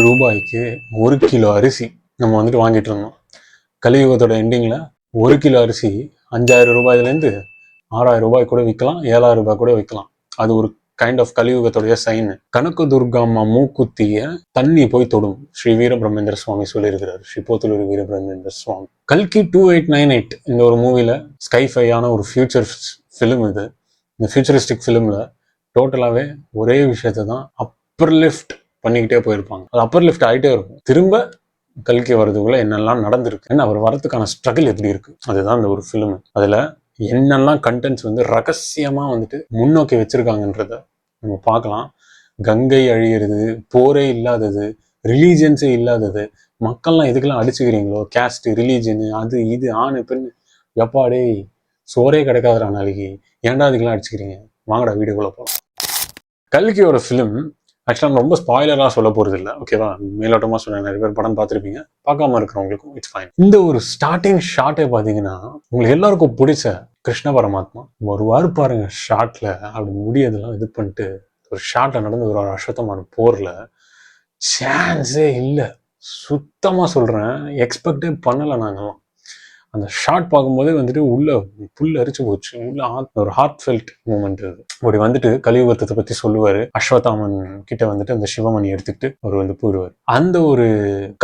ரூபாய்க்கு 1 கிலோ அரிசி நம்ம வந்துட்டு வாங்கிட்டு இருந்தோம். கலியுகத்தோட எண்டிங்கில் 1 கிலோ அரிசி 5000 ரூபாயிலேருந்து 6000 ரூபாய் கூட விற்கலாம், 7000 ரூபாய் கூட விற்கலாம். அது ஒரு கைண்ட் ஆஃப் கலியுகத்துடைய சைன். கனக துர்காம்மா மூக்குத்திய தண்ணி போய் தொடும் ஸ்ரீ வீரபிரமேந்திர சுவாமி சொல்லியிருக்கிறார். ஸ்ரீ போத்தலூர் வீரபிரமேந்திர சுவாமி. கல்கி 2898 இந்த ஒரு மூவில ஸ்கைஃபையான ஒரு ஃபியூச்சர் ஃபிலிம் இது. இந்த ஃபியூச்சரிஸ்டிக் ஃபிலிம்ல டோட்டலாவே ஒரே விஷயத்தை தான் அப்பர் லிஃப்ட் பண்ணிக்கிட்டே போயிருப்பாங்க. அது அப்பர் லிஃப்ட் ஆகிட்டே இருக்கும். திரும்ப கல்கி வர்றதுக்குள்ள என்னெல்லாம் நடந்திருக்கு, ஏன்னா அவர் வரதுக்கான ஸ்ட்ரகிள் எப்படி இருக்கு, அதுதான் இந்த ஒரு ஃபிலிம். அதுல என்னெல்லாம் கண்டென்ட்ஸ் வந்து ரகசியமா வந்துட்டு முன்னோக்கி வச்சிருக்காங்கன்றத நம்ம பார்க்கலாம். கங்கை அழியிறது, போரே இல்லாதது, ரிலீஜியன்ஸே இல்லாதது, மக்கள்லாம் எதுக்கெல்லாம் அடிச்சுக்கிறீங்களோ, கேஸ்ட், ரிலீஜியனு, அது இது, ஆணு பெண், எப்பாடே சோரே கிடைக்காதரா நாளைக்கு, ஏன்டா அதுக்கெல்லாம் அடிச்சுக்கிறீங்க, வாங்கடா வீடியோக்குள்ள போகலாம். கல்கியோட ஃபிலிம் ஆக்சுவலாக ரொம்ப ஸ்பாய்லராக சொல்ல போகிறது இல்லை, ஓகேவா? மேலோட்டமாக சொன்ன நிறைய பேர் படம் பார்த்துருப்பீங்க, பார்க்காம இருக்கிறவங்களுக்கும் இட்ஸ் ஃபைன். இந்த ஒரு ஸ்டார்டிங் ஷாட்டே பார்த்தீங்கன்னா உங்களுக்கு எல்லாருக்கும் பிடிச்ச கிருஷ்ண பரமாத்மா வருவார் பாருங்க. ஷார்ட்ல அப்படி முடியதெல்லாம் இது பண்ணிட்டு ஒரு ஷார்ட்ல நடந்து ஒரு அஸ்வத்தமான போர்ல சான்ஸே இல்லை. சுத்தமாக சொல்கிறேன், எக்ஸ்பெக்டே பண்ணலை நாங்களாம். அந்த ஷார்ட் பார்க்கும்போதே வந்துட்டு உள்ள புல் அரிச்சு போச்சு. உள்ள ஒரு ஹார்ட் ஃபெல்ட் மூமெண்ட் அது. அப்படி வந்துட்டு கலியுகத்தை பத்தி சொல்லுவாரு. அஸ்வத்தாமன் கிட்ட வந்துட்டு அந்த சிவமணி எடுத்துக்கிட்டு அவர் வந்து போயிடுவார். அந்த ஒரு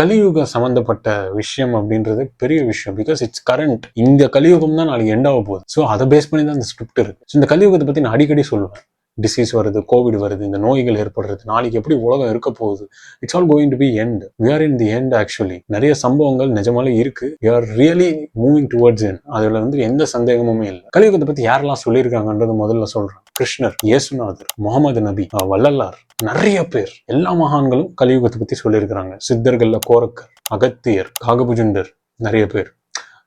கலியுக சம்பந்தப்பட்ட விஷயம் அப்படின்றது பெரிய விஷயம். Because it's current. இந்த கலியுகம் தான் நாளைக்கு எண்ட் ஆக போகுது. ஸோ அதை பேஸ் பண்ணி தான் அந்த ஸ்கிரிப்ட் இருக்கு. ஸோ இந்த கலியுகத்தை பத்தி நான் அடிக்கடி சொல்லுவேன். டிசீஸ் வருது, கோவிட் வருது, இந்த நோய்கள் ஏற்படுறது, நாளைக்கு எப்படி உலகம் இருக்க போகுது, it's all going to be end. We are in the end. Actually நிறைய சம்பவங்கள் நிஜமாலே இருக்கு. We are really moving towards end. அதுல வந்து எந்த சந்தேகமுமே இல்லை. கலியுகத்தை பத்தி யாரெல்லாம் சொல்லியிருக்காங்கன்றது முதல்ல சொல்றேன். கிருஷ்ணர், இயேசுநாதர், முகமது நபி, வள்ளலார், நிறைய பேர், எல்லா மகான்களும் கலியுகத்தை பத்தி சொல்லியிருக்கிறாங்க. சித்தர்கள்ல கோரக்கர், அகத்தியர், காகபுஜண்டர், நிறைய பேர்.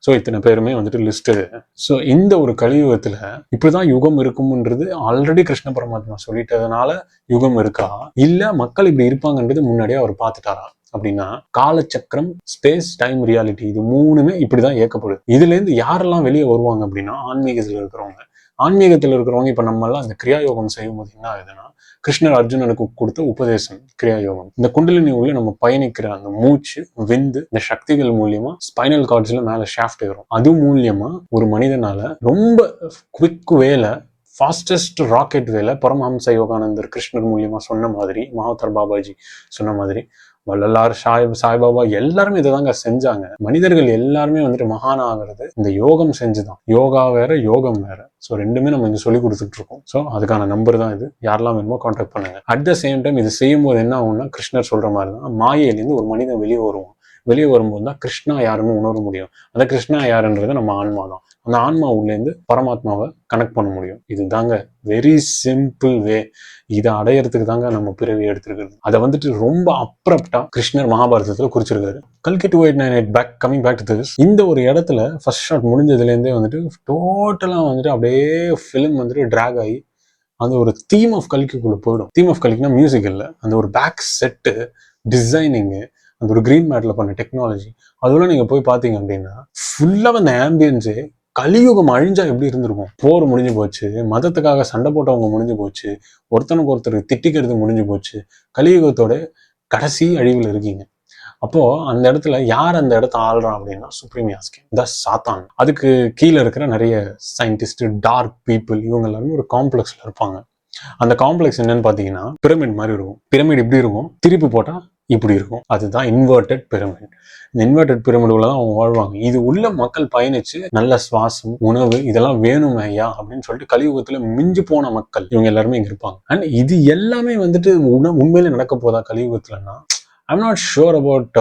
ஸோ இத்தனை பேருமே வந்துட்டு லிஸ்ட்டு. ஸோ இந்த ஒரு கலியுகத்துல இப்படிதான் யுகம் இருக்கும்ன்றது ஆல்ரெடி கிருஷ்ண பரமாத்மா சொல்லிட்டதுனால யுகம் இருக்கா, இல்ல மக்கள் இப்படி இருப்பாங்கன்றது முன்னாடியே அவர் பார்த்துட்டாரா அப்படின்னா, காலச்சக்கரம், ஸ்பேஸ், டைம், ரியாலிட்டி, இது மூணுமே இப்படிதான் இயக்கப்படுது. இதுல இருந்து யாரெல்லாம் வெளியே வருவாங்க அப்படின்னா, ஆன்மீகத்துல இருக்கிறவங்க. ஆன்மீகத்தில் இருக்கிறவங்க இப்ப நம்ம எல்லாம் இந்த கிரியாயோகம் செய்யும் போது என்ன ஆகுதுன்னா, கிருஷ்ணர் அர்ஜுனனுக்கு கொடுத்த உபதேசம் கிரியாயோகம். இந்த குண்டலினி உள்ள நம்ம பயணிக்கிற அந்த மூச்சு, விந்து, இந்த சக்திகள் மூலியமா ஸ்பைனல் கார்ட்ஸ்ல மேல ஷாஃப்ட் ஏறும். அது மூலியமா ஒரு மனிதனால ரொம்ப குவிக் வேல, ஃபாஸ்டஸ்ட் ராக்கெட் வேலை பரமஹம்ச யோகானந்தர் கிருஷ்ணர் மூலியமா சொன்ன மாதிரி, மகாவதார் பாபாஜி சொன்ன மாதிரி, வள்ளலார், சாய்பாபா எல்லாருமே இதை தாங்க செஞ்சாங்க. மனிதர்கள் எல்லாருமே வந்துட்டு மகான் ஆகிறது இந்த யோகம் செஞ்சுதான். யோகா வேற, யோகம் வேற. ஸோ ரெண்டுமே நம்ம இங்க சொல்லி கொடுத்துட்டு இருக்கோம். ஸோ அதுக்கான நம்பர் தான் இது. யாரெல்லாம் வேணுமோ கான்டாக்ட் பண்ணுங்க. அட் த சேம் டைம் இது செய்யும் போது என்ன ஆகும்னா, கிருஷ்ணர் சொல்ற மாதிரி தான் மாயையிலேருந்து ஒரு மனிதன் வெளியே வருவான். வெளியே வரும்போது தான் கிருஷ்ணா யாருன்னு உணர முடியும். அந்த கிருஷ்ணா யாருன்றது நம்ம ஆன்மா தான். அந்த ஆன்மா உள்ளேருந்து பரமாத்மாவை கனெக்ட் பண்ண முடியும். இது தாங்க வெரி சிம்பிள் வே. இதை அடையறதுக்கு தாங்க நம்ம பிறவி எடுத்திருக்கிறது. அதை வந்துட்டு ரொம்ப அப்ரப்டா கிருஷ்ணர் மகாபாரதத்துல குறிச்சிருக்காரு. கல்கி 2898 கமிங் பேக் டு திஸ். இந்த ஒரு இடத்துல ஃபர்ஸ்ட் ஷாட் முடிஞ்சதுலேருந்தே வந்துட்டு டோட்டலா வந்துட்டு அப்படியே ஃபிலிம் வந்துட்டு டிராக் ஆகி அந்த ஒரு தீம் ஆஃப் கல்கிக்குள்ள போயிடும். தீம் ஆஃப் கல்கினா மியூசிக் இல்லை, அந்த ஒரு பேக் செட்டு, டிசைனிங்கு, அந்த ஒரு கிரீன் மேட்ல பண்ண டெக்னாலஜி, அதெல்லாம் நீங்க போய் பாத்தீங்க அப்படின்னா ஃபுல்லா அந்த ஆம்பியன்ஸே கலியுகம் அழிஞ்சா எப்படி இருந்திருக்கும். போர் முடிஞ்சு போச்சு, மதத்துக்காக சண்டை போட்டவங்க முடிஞ்சு போச்சு, ஒருத்தனுக்கு ஒருத்தர் திட்டிக்கிறது முடிஞ்சு போச்சு, கலியுகத்தோட கடைசி அழிவில் இருக்கீங்க. அப்போ அந்த இடத்துல யார் அந்த இடத்த ஆள்றான் அப்படின்னா, சுப்ரீம் யாஸ்கின், த சாத்தான். அதுக்கு கீழே இருக்கிற நிறைய சயின்டிஸ்ட், டார்க் பீப்புள், இவங்க எல்லாருமே ஒரு காம்ப்ளெக்ஸ்ல இருப்பாங்க. அந்த காம்ப்ளெக்ஸ் என்னன்னு பாத்தீங்கன்னா பிரமிட் மாதிரி இருக்கும். பிரமிட் இப்படி இருக்கும், திருப்பி போட்டா இப்படி இருக்கும். அதுதான் இன்வெர்டட் பிரமிட். இந்த இன்வெர்டட் பிரமிட் உள்ளதான் அவங்க வாழ்வாங்க. இது உள்ள மக்கள் பயணிச்சு நல்ல சுவாசம், உணவு இதெல்லாம் வேணும் ஐயா அப்படின்னு சொல்லிட்டு கலியுகத்துல மிஞ்சி போன மக்கள் இவங்க எல்லாருமே இங்க இருப்பாங்க. அண்ட் இது எல்லாமே வந்துட்டு உண்மையில நடக்க போதா கலியுகத்துலன்னா, I'm not sure about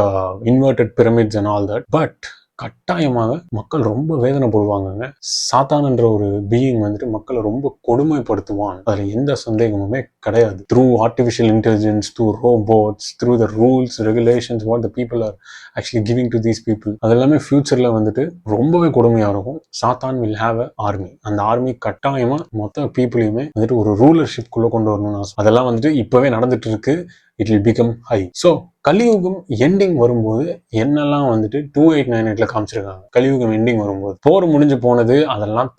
inverted pyramids and all that, but கட்டாயமாக மக்கள் ரொம்ப வேதனைப்படுவாங்க. சாத்தான் என்ற ஒரு பீயிங் வந்துட்டு மக்களை ரொம்ப கொடுமைப்படுத்துவான். அதுல எந்த சந்தேகமுமே கிடையாது. Through artificial intelligence, through robots, through the rules, regulations, what the people are actually giving to these people, அதெல்லாமே ஃபியூச்சர்ல வந்துட்டு ரொம்பவே கொடுமையா இருக்கும். சாத்தான் வில் ஹேவ் அ ஆர்மி. அந்த ஆர்மி கட்டாயமா மொத்த பீப்புளையுமே வந்துட்டு ஒரு ரூலர்ஷிப் குள்ள கொண்டு வரணும்னு ஆசை. அதெல்லாம் வந்துட்டு இப்பவே நடந்துட்டு இருக்கு. It will become high. So கலியுகம் எண்டிங் வரும்போது என்னெல்லாம் வந்துட்டு 2898 காமிச்சிருக்காங்க. கலியுகம் எண்டிங் வரும்போது போர் முடிஞ்சு போனது, அதெல்லாம்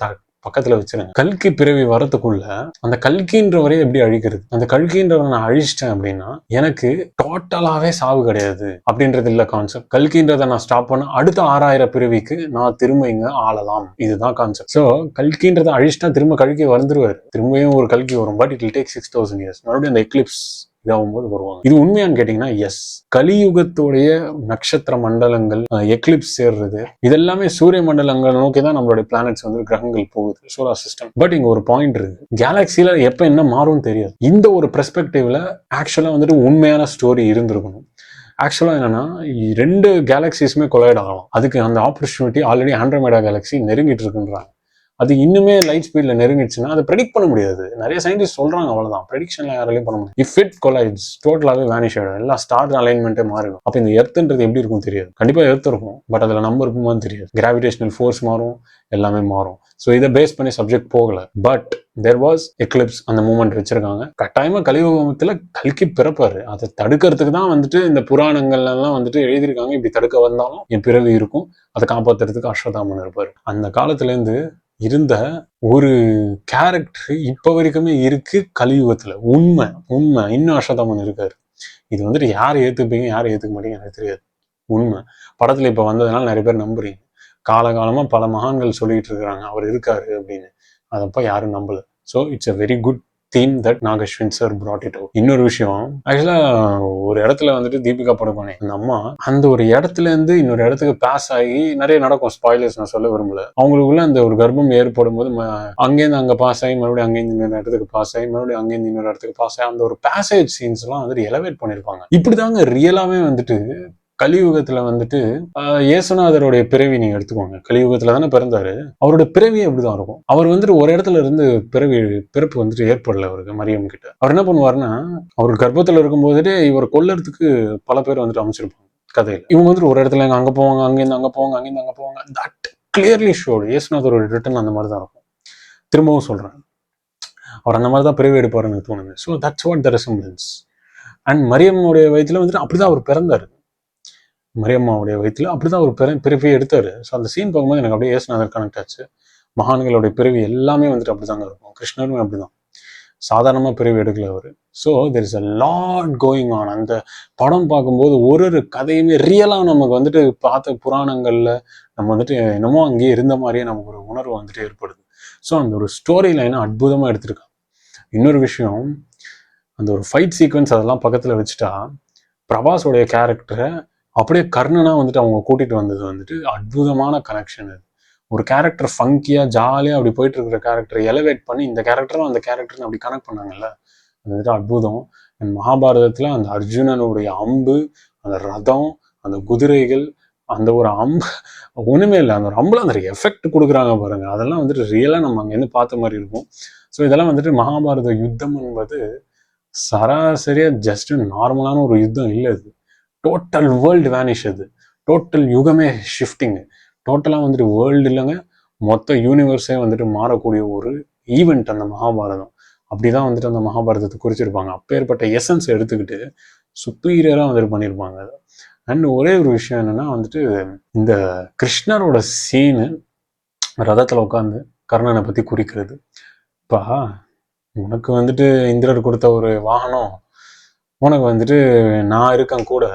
பக்கத்துல வச்சிருங்க. கல்கி பிறவி வரத்துக்குள்ள அந்த கல்கின்றவரே எப்படி அழிக்கிறது, அந்த கல்கின்றவரை நான் அழிச்சிட்டேன் அப்படின்னா எனக்கு டோட்டலாவே சாவு கிடையாது அப்படின்றது இல்ல கான்செப்ட். கல்கின்றதை நான் ஸ்டாப் பண்ண அடுத்த 6000 பிறவிக்கு நான் திரும்ப இங்க ஆளலாம், இதுதான் கான்செப்ட். ஸோ கல்கின்றதை அழிச்சிட்டா திரும்ப கல்கி வந்துருவாரு, திரும்பியும் ஒரு கல்கி வரும். But it will take 6000 years. மறுபடியும் அந்த எக்லிப்ஸ் இதாகும்போது வருவாங்க. இது உண்மையான்னு கேட்டீங்கன்னா எஸ். கலியுகத்துடைய நட்சத்திர மண்டலங்கள் எக்லிப்ஸ் சேர்றது இதெல்லாமே சூரிய மண்டலங்கள் நோக்கி தான் நம்மளுடைய பிளானட்ஸ் வந்து கிரகங்கள் போகுது, சோலார் சிஸ்டம். பட் இங்க ஒரு பாயிண்ட் இருக்கு, கேலக்சில எப்ப என்ன மாறும் தெரியாது. இந்த ஒரு பெர்ஸ்பெக்டிவ்ல ஆக்சுவலா வந்துட்டு உண்மையான ஸ்டோரி இருந்திருக்கணும். ஆக்சுவலா என்னன்னா 2 கேலக்சிஸுமே கொலைட் ஆகலாம். அதுக்கு அந்த ஆப்பர்ச்சுனிட்டி ஆல்ரெடி ஆண்ட்ரோமேடா கேலக்சி நெருங்கிட்டு இருக்குன்றாங்க. அது இன்னுமே லைட் ஸ்பீட்ல நெருங்கிடுச்சுன்னா அதை ப்ரெடிக்ட் பண்ண முடியாது. நிறைய சயின்டிஸ்ட் சொல்றாங்க, அவ்வளவுதான். ப்ரெடிக்ஷன்ல யாராலையும் பண்ண முடியும். இஃப் இட் கொலைட்ஸ் டோட்டலாவே வேனிஷ் ஆயிடும், எல்லா ஸ்டார் அலைன்மெண்ட்டே மாறிடும். அப்ப இந்த எர்த்ன்றது எப்படி இருக்கும் தெரியாது. கண்டிப்பா எர்த் இருக்கும், பட் அதுல நம்ம இருக்குமான்னு தெரியாது. கிராவிடேஷனல் ஃபோர்ஸ் மாறும், எல்லாமே மாறும். ஸோ இதை பேஸ் பண்ணி சப்ஜெக்ட் போகல. பட் தேர் வாஸ் எக்லிப்ஸ், அந்த மூமெண்ட் வச்சிருக்காங்க. கட்டாயமா கலியுகத்துல கல்கி பிறப்பாரு. அதை தடுக்கிறதுக்கு தான் வந்துட்டு இந்த புராணங்கள்ல எல்லாம் வந்துட்டு எழுதியிருக்காங்க. இப்படி தடுக்க வந்தாலும் என் பிறவி இருக்கும், அதை காப்பாத்துறதுக்கு அஸ்வத்தாமன் இருப்பாரு. அந்த காலத்துல இருந்து இருந்த ஒரு கேரக்டர் இப்ப வரைக்குமே இருக்கு கலியுகத்துல. உண்மை உண்மை இன்னும் அஸ்வத்தாமன் இருக்காரு. இது வந்துட்டு யார் ஏத்துப்பீங்க யார் ஏத்துக்க மாட்டீங்க எனக்கு தெரியாது. உண்மை படத்துல இப்ப வந்ததுனால நிறைய பேர் நம்புறீங்க. காலகாலமா பல மகான்கள் சொல்லிட்டு இருக்கிறாங்க அவர் இருக்காரு அப்படின்னு. அதப்ப யாரும் நம்பல. So it's a very good theme that Nagaswin sir brought it out. இன்னொரு விஷயம், ஆக்சுவலா ஒரு இடத்துல வந்துட்டு தீபிகா படுகோனே அந்த அம்மா அந்த ஒரு இடத்துல இருந்து இன்னொரு இடத்துக்கு பாஸ் ஆகி நிறைய நடக்கும். ஸ்பாய்லர்ஸ் நான் சொல்ல விரும்பல. அவங்களுக்குள்ள அந்த ஒரு கர்ப்பம் ஏற்படும் போது அங்கேருந்து அங்க பாஸ் ஆகி மறுபடியும் அங்கேருந்து இன்னொரு இடத்துக்கு பாஸ் ஆகி மறுபடியும் அங்கேருந்து இன்னொரு இடத்துக்கு பாஸ் ஆகி அந்த ஒரு பேசேஜ் சீன்ஸ் எல்லாம் வந்துட்டு எலவேட் பண்ணிருப்பாங்க. இப்படிதாங்க ரியலாவே வந்துட்டு கலியுகத்துல வந்துட்டு இயேசுநாதருடைய பிறவி நீங்க எடுத்துக்கோங்க. கலியுகத்துல தானே பிறந்தாரு, அவரோட பிறவி அப்படிதான் இருக்கும். அவர் வந்துட்டு ஒரு இடத்துல இருந்து பிறப்பு வந்துட்டு ஏற்படல அவருக்கு. மரியம் கிட்ட அவர் என்ன பண்ணுவாருன்னா, அவர் கர்ப்பத்துல இருக்கும் போதுட்டு இவர் கொல்லறதுக்கு பல பேர் வந்துட்டு அமைச்சிருப்பாங்க கதையில. இவங்க வந்துட்டு ஒரு இடத்துல அங்க போவாங்க, அங்கிருந்து அங்க போவாங்க, அங்கிருந்து அங்க போவாங்க. தட் கிளியர்லி ஷோடு இயேசுநாதரோட ரிட்டன் அந்த மாதிரி தான் இருக்கும். திரும்பவும் சொல்றேன், அவர் அந்த மாதிரி தான் பிறவி எடுப்பாருன்னு தோணுது. So that's what the resemblance. And மரியம்முடைய வயதுல வந்துட்டு அப்படிதான் அவர் பிறந்தாரு. மரியம்மாவுடைய வயிற்றுல அப்படிதான் ஒரு பிறவியை எடுத்தாரு. ஸோ அந்த சீன் பார்க்கும்போது எனக்கு அப்படியே இயேசுநாதர் கனெக்ட் ஆச்சு. மகான்களுடைய பிறவி எல்லாமே வந்துட்டு அப்படிதாங்க இருக்கும். கிருஷ்ணருமே அப்படிதான், சாதாரணமா பிறவி எடுக்கல அவரு. So there is a lot going on. அந்த படம் பார்க்கும்போது ஒரு கதையுமே ரியலா நமக்கு வந்துட்டு பார்த்த புராணங்கள்ல நம்ம வந்துட்டு என்னமோ அங்கேயே இருந்த மாதிரியே நமக்கு ஒரு உணர்வு வந்துட்டு ஏற்படுது. ஸோ அந்த ஒரு ஸ்டோரி லைனை அற்புதமா எடுத்திருக்காங்க. இன்னொரு விஷயம், அந்த ஒரு ஃபைட் சீக்வன்ஸ் அதெல்லாம் பக்கத்துல வச்சுட்டா பிரபாஸோடைய கேரக்டரை அப்படியே கர்ணனா வந்துட்டு அவங்க கூட்டிட்டு வந்தது வந்துட்டு அற்புதமான கனெக்ஷன். அது ஒரு கேரக்டர் ஃபங்கியா ஜாலியா அப்படி போயிட்டு இருக்கிற கேரக்டரை எலவேட் பண்ணி இந்த கேரக்டரும் அந்த கேரக்டர் அப்படி கனெக்ட் பண்ணாங்கல்ல, அது வந்துட்டு அற்புதம். அண்ட் மகாபாரதத்துல அந்த அர்ஜுனனுடைய அம்பு, அந்த ரதம், அந்த குதிரைகள், அந்த ஒரு அம்பு ஒண்ணுமே இல்லை, அந்த ஒரு அம்புல அந்த எஃபெக்ட் கொடுக்குறாங்க பாருங்க, அதெல்லாம் வந்துட்டு ரியலா நம்ம அங்கேருந்து பார்த்த மாதிரி இருக்கும். ஸோ இதெல்லாம் வந்துட்டு மகாபாரத யுத்தம் என்பது சராசரியா ஜஸ்ட் நார்மலான ஒரு யுத்தம் இல்லை. அது டோட்டல் வேர்ல்டு வேனிஷ். அது டோட்டல் யுகமே ஷிஃப்டிங். டோட்டலாக வந்துட்டு வேர்ல்டு இல்லைங்க, மொத்த யூனிவர்ஸே வந்துட்டு மாறக்கூடிய ஒரு ஈவெண்ட் அந்த மகாபாரதம். அப்படிதான் வந்துட்டு அந்த மகாபாரதத்தை குறிச்சிருப்பாங்க. அப்பேற்பட்ட எசன்ஸ் எடுத்துக்கிட்டு சுப்பீரியராக வந்துட்டு பண்ணியிருப்பாங்க அதை. அண்ட் ஒரே ஒரு விஷயம் என்னன்னா வந்துட்டு இந்த கிருஷ்ணரோட சீனு ரதத்தில் உட்காந்து கர்ணனை பற்றி குறிக்கிறது. இப்போ உனக்கு வந்துட்டு இந்திரர் கொடுத்த ஒரு வாகனம், உனக்கு வந்துட்டு நான் இருக்கேன் கூட,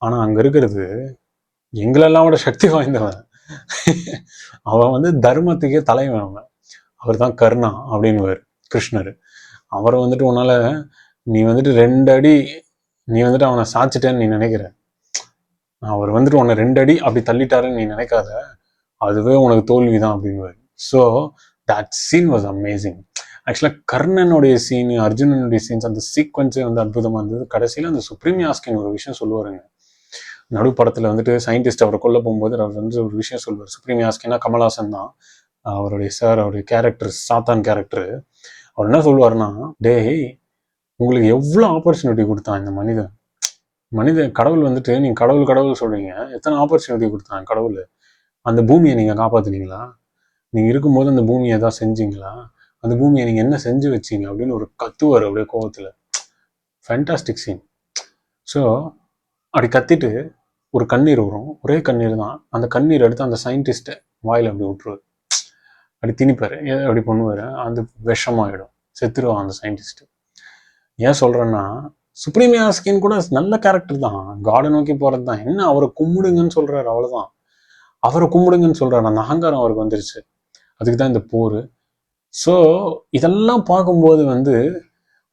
ஆனா அங்க இருக்கிறது எங்களெல்லாம் விட சக்தி வாய்ந்தவன். அவன் வந்து தர்மத்துக்கே தலைவன். அவன் அவர் தான் கர்ணா அப்படின்னு கிருஷ்ணர். அவரை வந்துட்டு உன்னால நீ வந்துட்டு 2 அடி நீ வந்துட்டு அவனை சாச்சிட்டேன்னு நீ நினைக்கிற, அவர் வந்துட்டு உன்னை 2 அடி அப்படி தள்ளிட்டாருன்னு நீ நினைக்காத, அதுவே உனக்கு தோல்விதான் அப்படின்னு. So that scene was amazing. ஆக்சுவலாக கர்ணனுடைய சீனு, அர்ஜுனனுடைய சீன்ஸ், அந்த சீக்வன்ஸே வந்து அற்புதமாக இருந்தது. கடைசியில் அந்த சுப்ரீமியாஸ்கின் ஒரு விஷயம் சொல்லுவாருங்க. நடுப்படத்தில் வந்துட்டு சயின்டிஸ்ட் அவரை கொல்ல போகும்போது அவர் வந்து ஒரு விஷயம் சொல்வார். சுப்ரீமியாஸ்கின்னா கமல்ஹாசன் தான் அவருடைய சார், அவருடைய கேரக்டர் சாத்தான் கேரக்டர். அவர் என்ன சொல்லுவாருன்னா, டேய் உங்களுக்கு எவ்வளோ ஆப்பர்ச்சுனிட்டி கொடுத்தான் இந்த மனிதன் கடவுள் வந்துட்டு, நீங்கள் கடவுள் கடவுள் சொல்றீங்க, எத்தனை ஆப்பர்ச்சுனிட்டி கொடுத்தாங்க கடவுள். அந்த பூமியை நீங்கள் காப்பாற்றுனீங்களா? நீங்கள் இருக்கும்போது அந்த பூமியை எதாவது செஞ்சீங்களா? அந்த பூமியை நீங்கள் என்ன செஞ்சு வச்சீங்க அப்படின்னு ஒரு கத்துவார் அப்படியே கோவத்தில். Fantastic scene. ஸோ அப்படி கத்திட்டு ஒரு கண்ணீர் வரும், ஒரே கண்ணீர் தான். அந்த கண்ணீர் எடுத்து அந்த சயின்டிஸ்ட்டை வாயில் அப்படி விட்டுருவார். அப்படி திணிப்பாரு, அப்படி பண்ணுவார், அந்த விஷமாயிடும், செத்துருவான் அந்த சயின்டிஸ்ட். ஏன் சொல்கிறேன்னா, சுப்ரீம் யாஸ்கின் கூட நல்ல கேரக்டர் தான், காடை நோக்கி போகிறது தான், என்ன அவரை கும்பிடுங்கன்னு சொல்கிறாரு, அவ்வளோதான். அவரை கும்பிடுங்கன்னு சொல்கிறாரு, அந்த அகங்காரம் அவருக்கு வந்துருச்சு. அதுக்கு தான் இந்த போர். ஸோ இதெல்லாம் பார்க்கும்போது வந்து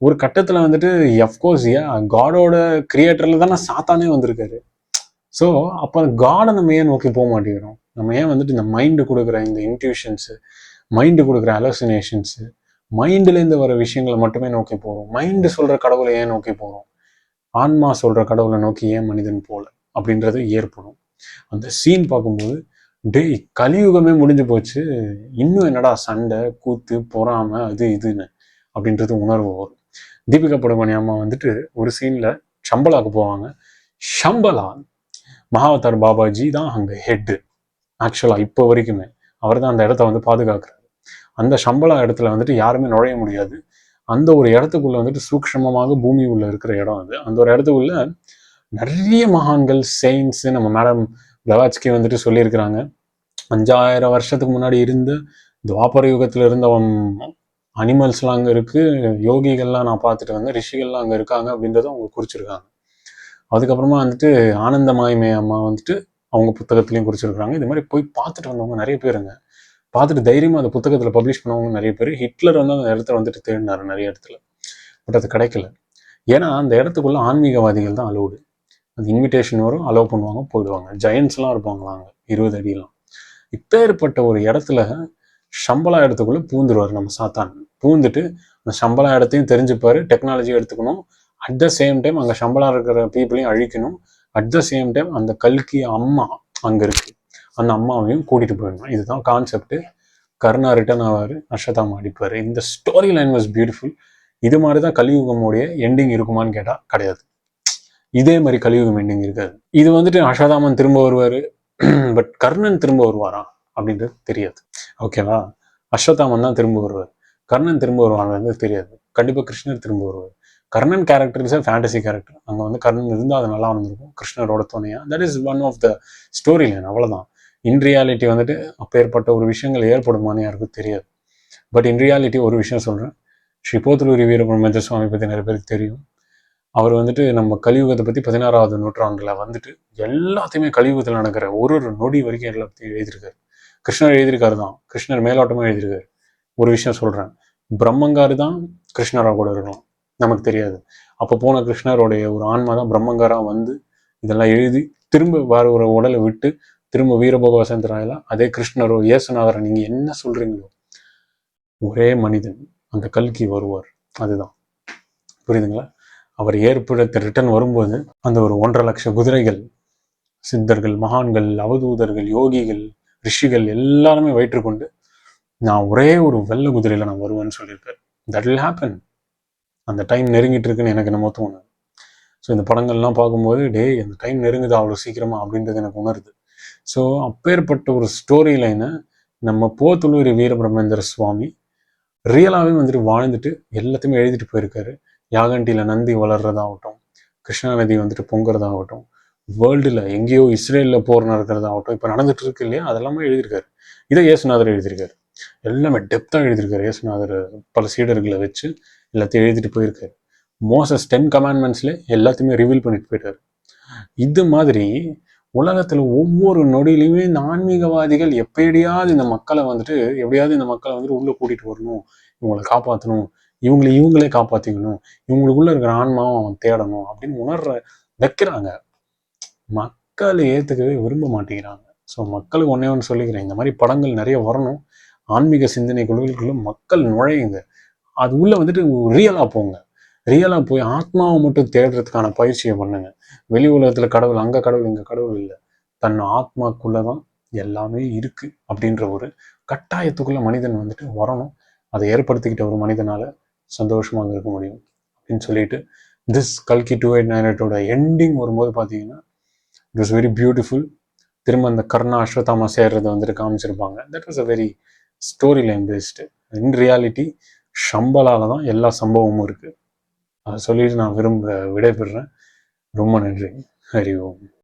ஒரு கட்டத்தில் வந்துட்டு அஃப்கோர்ஸ் காடோட கிரியேட்டரில் தானே சாத்தானே வந்திருக்காரு. ஸோ அப்போ காடை நம்ம ஏன் நோக்கி போக மாட்டேங்கிறோம்? நம்ம ஏன் வந்துட்டு இந்த மைண்டு கொடுக்குற இந்த இன்ட்யூஷன்ஸு, மைண்டு கொடுக்குற அலோசினேஷன்ஸு, மைண்டுலேருந்து வர விஷயங்களை மட்டுமே நோக்கி போகிறோம்? மைண்டு சொல்கிற கடவுளை ஏன் நோக்கி போகிறோம்? ஆன்மா சொல்கிற கடவுளை நோக்கி ஏன் மனிதன் போல அப்படின்றது ஏற்படும். அந்த சீன் பார்க்கும்போது டேய் கலியுகமே முடிஞ்சு போச்சு, இன்னும் என்னடா சண்டை கூத்து பொறாமை அது இதுன்னு அப்படின்றது உணர்வு வரும். தீபிகா படுகோனே அம்மா வந்துட்டு ஒரு சீனில் ஷம்பலாவுக்கு போவாங்க. ஷம்பலா மகாவதார் பாபாஜி தான் அங்கே ஹெட்டு. ஆக்சுவலாக இப்போ வரைக்குமே அவர் தான் அந்த இடத்த வந்து பாதுகாக்கிறாரு. அந்த ஷம்பலா இடத்துல வந்துட்டு யாருமே நுழைய முடியாது. அந்த ஒரு இடத்துக்குள்ள வந்துட்டு சூக்ஷ்மமாக பூமி உள்ள இருக்கிற இடம் அது. அந்த ஒரு இடத்துக்குள்ள நிறைய மகான்கள் செயின்ஸ், நம்ம மேடம் பிளவாட்ஸ்கி வந்துட்டு சொல்லியிருக்கிறாங்க, 5000 வருஷத்துக்கு முன்னாடி இருந்த துவாபர யுகத்தில் இருந்த அனிமல்ஸ்லாம் அங்கே இருக்கு, யோகிகள்லாம் நான் பார்த்துட்டு வந்தேன், ரிஷிகள்லாம் அங்கே இருக்காங்க அப்படின்றத அவங்க குறிச்சிருக்காங்க. அதுக்கப்புறமா வந்துட்டு ஆனந்தமாய்மே அம்மா வந்துட்டு அவங்க புத்தகத்துலையும் குறிச்சிருக்காங்க. இது மாதிரி போய் பார்த்துட்டு வந்தவங்க நிறைய பேருங்க, பார்த்துட்டு தைரியமாக அந்த புத்தகத்தில் பப்ளிஷ் பண்ணவங்க நிறைய பேர். ஹிட்லர் வந்து அந்த இடத்துல வந்துட்டு தேடினார் நிறைய இடத்துல, பட் அது கிடைக்கல. ஏன்னா அந்த இடத்துக்குள்ள ஆன்மீகவாதிகள் தான் அலோடு. அது இன்விடேஷன் வரும், அலோவ் பண்ணுவாங்க, போயிடுவாங்க. ஜெயன்ஸ்லாம் இருப்பாங்களாங்க 20 அடியெல்லாம். இப்பேற்பட்ட ஒரு இடத்துல ஷம்பலா இடத்துக்குள்ள பூந்துருவார் நம்ம சாத்தான். பூந்துட்டு அந்த ஷம்பலா இடத்தையும் தெரிஞ்சுப்பாரு, டெக்னாலஜியும் எடுத்துக்கணும், அட் த சேம் டைம் அங்கே ஷம்பலா இருக்கிற பீப்புளையும் அழிக்கணும், அட் த சேம் டைம் அந்த கல்கி அம்மா அங்கே இருக்கு, அந்த அம்மாவையும் கூட்டிட்டு போயிடணும். இதுதான் கான்செப்ட். கர்ணா ரிட்டர்ன் ஆவார், அஸ்வத்தாமா அடிப்பார். இந்த ஸ்டோரி லைன் வாஸ் பியூட்டிஃபுல். இது மாதிரி தான் கலியுகமுடைய எண்டிங் இருக்குமான்னு கேட்டால் கிடையாது. இதே மாதிரி கலியுகம் எண்டிங் இருக்காது. இது வந்துட்டு அஸ்வத்தாமன் திரும்ப வருவார், பட் கர்ணன் திரும்ப வருவாரா அப்படின்றது தெரியாது. ஓகேவா? அஸ்வத்தாமன் தான் திரும்ப வருவார், கர்ணன் திரும்ப வருவாங்க தெரியாது. கண்டிப்பாக கிருஷ்ணர் திரும்ப வருவார். Karnan character is fantasy character. அங்கே வந்து கர்ணன் இருந்தால் அது நல்லா வந்திருக்கும் கிருஷ்ணரோட துணையா. That is one of the story line, அவ்வளோதான். இன் ரியாலிட்டி வந்துட்டு அப்பேற்பட்ட ஒரு விஷயங்கள் ஏற்படுமான்னு யாருக்கும் தெரியாது. பட் இன் ரியாலிட்டி ஒரு விஷயம் சொல்கிறேன், ஸ்ரீ போத்தலூரி வீரபிரமேந்திர சுவாமி பற்றி நிறைய பேருக்கு தெரியும். அவர் வந்துட்டு நம்ம கலியுகத்தை பற்றி 16வது நூற்றாண்டில் வந்துட்டு எல்லாத்தையுமே கலியுகத்தில் நடக்கிற ஒரு நொடி வரைக்கும் எல்லாத்தையும் எழுதியிருக்காரு. கிருஷ்ணர் எழுதியிருக்காரு தான், கிருஷ்ணர் மேலோட்டமாக எழுதியிருக்காரு. ஒரு விஷயம் சொல்கிறேன், பிரம்மங்காரு தான் கிருஷ்ணராக கூட இருக்கலாம், நமக்கு தெரியாது. அப்போ போன கிருஷ்ணருடைய ஒரு ஆன்மா தான் பிரம்மங்காராக வந்து இதெல்லாம் எழுதி திரும்ப வேற ஒரு உடலை விட்டு திரும்ப வீரபோகவசந்தராயில அதே கிருஷ்ணரோ இயேசுநாதரை நீங்கள் என்ன சொல்கிறீங்களோ ஒரே மனிதன் அந்த கல்கி வருவார். அதுதான், புரியுதுங்களா? அவர் ஏற்படுத்த ரிட்டர்ன் வரும்போது அந்த ஒரு 1.5 லட்சம் குதிரைகள், சித்தர்கள், மகான்கள், அவதூதர்கள், யோகிகள், ரிஷிகள் எல்லாருமே வயிற்றுக்கொண்டு நான் ஒரே ஒரு வெள்ளை குதிரையில் நான் வருவேன்னு சொல்லியிருக்காரு. That will happen. அந்த டைம் நெருங்கிட்டு இருக்குன்னு எனக்கு நம்ம தோணுது. ஸோ இந்த படங்கள்லாம் பார்க்கும்போது அந்த டைம் நெருங்குது அவ்வளோ சீக்கிரமா அப்படின்றது எனக்கு உணருது. ஸோ அப்பேற்பட்ட ஒரு ஸ்டோரி லைனை நம்ம போத்தலூரி வீரபிரமேந்திர சுவாமி ரியலாகவே வந்துட்டு வாழ்ந்துட்டு எல்லாத்தையுமே எழுதிட்டு போயிருக்காரு. யாகண்டியில் நந்தி வளர்றதாகட்டும், கிருஷ்ணா நதி வந்துட்டு பொங்குறதாகட்டும், வேர்ல்டில் எங்கேயோ இஸ்ரேலில் போர் நடக்கிறதாகட்டும், இப்போ நடந்துட்டு இருக்கு இல்லையா, அதெல்லாமே எழுதியிருக்காரு. இதை இயேசுநாதர் எழுதியிருக்காரு. எல்லாமே டெப்த்தாக எழுதியிருக்காரு இயேசுநாதர். பல சீடர்களை வச்சு எல்லாத்தையும் எழுதிட்டு போயிருக்காரு. மோசஸ் 10 கமாண்ட்மெண்ட்ஸ்ல எல்லாத்தையுமே ரிவீல் பண்ணிட்டு போயிட்டாரு. இது மாதிரி உலகத்துல ஒவ்வொரு நொடியிலுமே இந்த ஆன்மீகவாதிகள் எப்படியாவது இந்த மக்களை வந்துட்டு உள்ள கூட்டிட்டு வரணும், இவங்களை காப்பாற்றணும், இவங்களே காப்பாத்திக்கணும், இவங்களுக்குள்ள இருக்கிற ஆன்மாவும் அவன் தேடணும் அப்படின்னு வைக்கிறாங்க. மக்கள் ஏத்துக்கவே விரும்ப மாட்டேங்கிறாங்க. ஸோ மக்களுக்கு ஒன்னே சொல்லிக்கிறேன், இந்த மாதிரி படங்கள் நிறைய வரணும். ஆன்மீக சிந்தனை குழுக்களுக்குள்ள மக்கள் நுழையுங்க, அது உள்ள வந்துட்டு ரியலா போங்க. ரியலாக போய் ஆத்மாவை மட்டும் தேடுறதுக்கான பயிற்சியை பண்ணுங்க. வெளி உலகத்தில் கடவுள், அங்கே கடவுள், இங்கே கடவுள் இல்லை, தன் ஆத்மாக்குள்ளே தான் எல்லாமே இருக்குது அப்படின்ற ஒரு கட்டாயத்துக்குள்ள மனிதன் வந்துட்டு வரணும். அதை ஏற்படுத்திக்கிட்ட ஒரு மனிதனால் சந்தோஷமாக இருக்க முடியும் அப்படின்னு சொல்லிட்டு திஸ் கல்கி 2898 எண்டிங் வரும்போது பார்த்தீங்கன்னா இட் வாஸ் வெரி பியூட்டிஃபுல். திரும்ப அந்த கர்ணா அஸ்வத்தாமா சேர்றதை வந்துட்டு காமிச்சிருப்பாங்க. That was a very story line based. In reality ஷம்பலால தான் எல்லா சம்பவமும் இருக்குது. அதை சொல்லிட்டு நான் விடைபெறுறேன். ரொம்ப நன்றி. ஹரி ஓம்.